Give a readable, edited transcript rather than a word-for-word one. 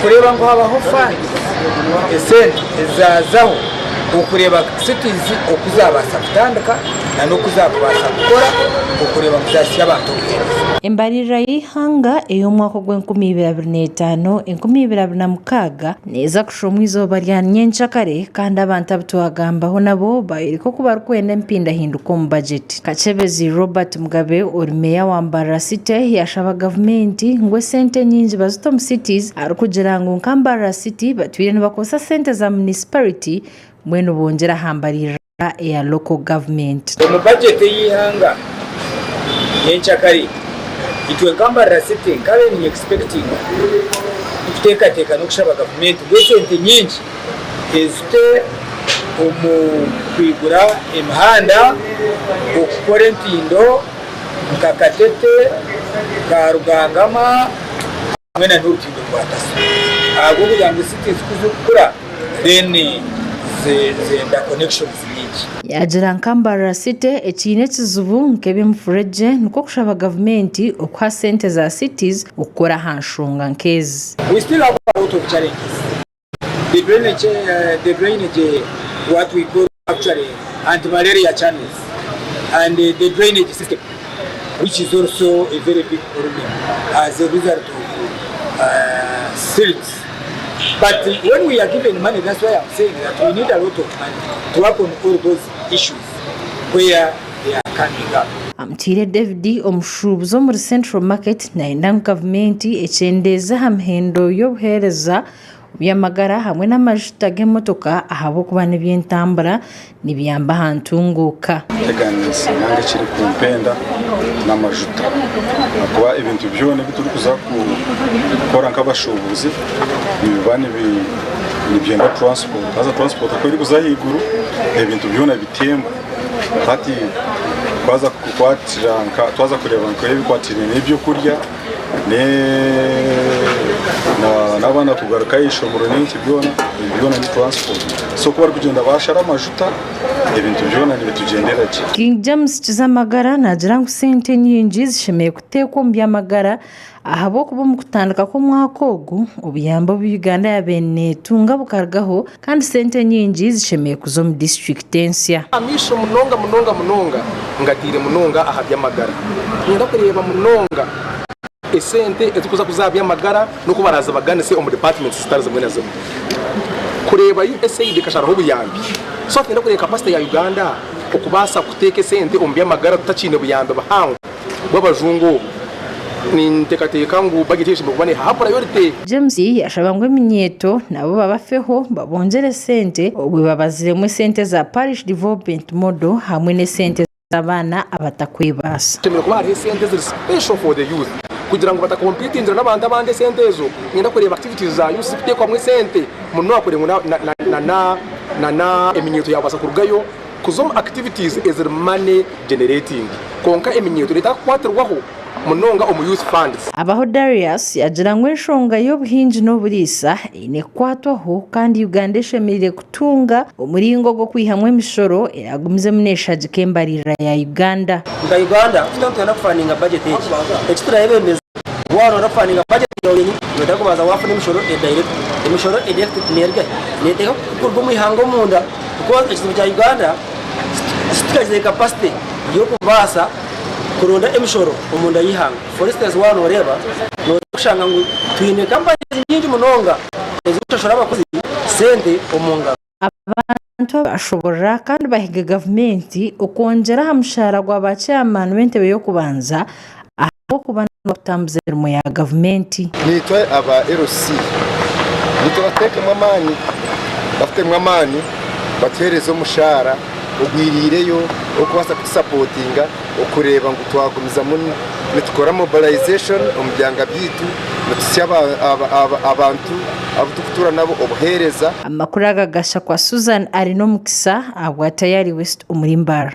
kureba ngo habaho fund esente ezazaho ukureba cities okuzabasa kutandika na nokuzabasa gukora ukureba muzasi y'abantu Embarira y'ihanga ey'omwaka gw'2025 2026 neza kushomwa izoba rya nyenkyakare kandi abantu abatuhagambaho nabo bayiriko kuba rukwenda empinda hinduka mu budget. Kachebezi Robert Mugabe orimeya wa Mbarara City yashaba gavumenti ngo sente nyingi bazito mu cities arikugira ngo Mbarara City batwire nibakosa sente za municipality mweno bongera hambarira ya local government. Mu budget y'ihanga nyenkyakare itwe Mbarara City kabe ni expecting teka no kushaba government sente nyingi ezite kwigura imihanda okukora empindo nkakatete ka Rugangama hamwe na n'urutindo rwa Taso ahubwo kugira ngo cities kuzukura then zenda connections nyingi yagira Mbarara City ekine kizubu nkebe mfureje nuko kushaba government okwa sente za cities ukora hanshunga nkezi. We still have a lot of challenges. The drainage what we call actually anti-malaria channels and the drainage system, which is also a very big problem as a result of silt. But when we are given money, that's why I'm saying that we need a lot of money to work on all those issues where they are coming up. Amtire David omushubuzo muri Central Market na indang government echendeza hamhendo yobuhereza byamagara hamwe n'amajuta gemotoka ahabo kuba nibyentambara nibyamba hantunguka. Teganisi nange kiri kumpenda n'amajuta akwa ibintu byone bituri kuza gukora nk'abashubuzi bibane nibyenda transport aza transport akori kuzahiguru ibintu byone bitemba ati kwaza kukwatira twaza kureba ngo bikwatira n'ibyo kurya n'abana kugaruka yishomuro n'iki byona ni transport so kuba kugenda bashara amajuta ibintu byona nibitugendera ki. King James Kizamagara nagira ngo sente nyingi zishemeye kutekwa mu byamagara ahabo kuba mu kutandika ko mwakogu ubuyambo b'Uganda yabene tunga bukargaho kandi sente nyingi zishemeye kuzo mu district tensia amisho munonga ngatire munonga aha byamagara nda kureba munonga esente etukuza kuzabya magara no kubaraza bagane se mu department stars mwe nazo kureba USAID kasharaho buyambi so nda kureba capacity ya Uganda okubasa kuteka sente ombya magara tutachine buyambi bahangu babajungu nintekateka ngo bagiteshe mubane ha priority. James yashabangwe minyeto nabo babafeho babongere sente obwe babazire mu sente za parish development model hamwe ne sente z'abana abatakwibasa. Temero kuba hari sente ziri special for the youth kugira ngo batakompete inzira n'abandi abande sente ezo ngenda kureba activities za youth zitekwa mu sente munno akore na eminyeto yabasa kurugayo kuzo activities is money generating konka eminyeto leta kwaterwaho munonga omu youth funds. Abaho Darius yagira ngo enshonga y'obuhinji n'oburisa ine kwatwaho kandi Uganda eshemerire kutunga omuringo gwo kwihamwe emishoro eragumize munesha Mbarira ya Uganda. Uganda tutantana kufaninga budget extra yebemeza wano na kufaninga budget yonyi ndako baza wafuna emishoro direct nerga neteka kurbo muhango munda kuko ekizibu kya Uganda sitikaze capacity yo kubasa kuronda emishoro omunda yihanga. For instance wano oreba no kushanga ngo twine company nyingi munonga ezishora abakozi sente omunga abantu bashobora kandi bahiga government okongera hamshara gwa bachairman wentebe yo kubanza aho kubana n'okutambuza mu ya government. Nitwe aba RC nitwe mwamani bafite mwamani batereza umushara ugwirireyo okubasa kusupportinga okureba ngo twagumiza nitukora mobilization omubyanga byitu nutusya abantu abutukutura nabo obuhereza. Amakuru agagasha kwa Susan Arino Mukisa abwa tayari West umurimbara.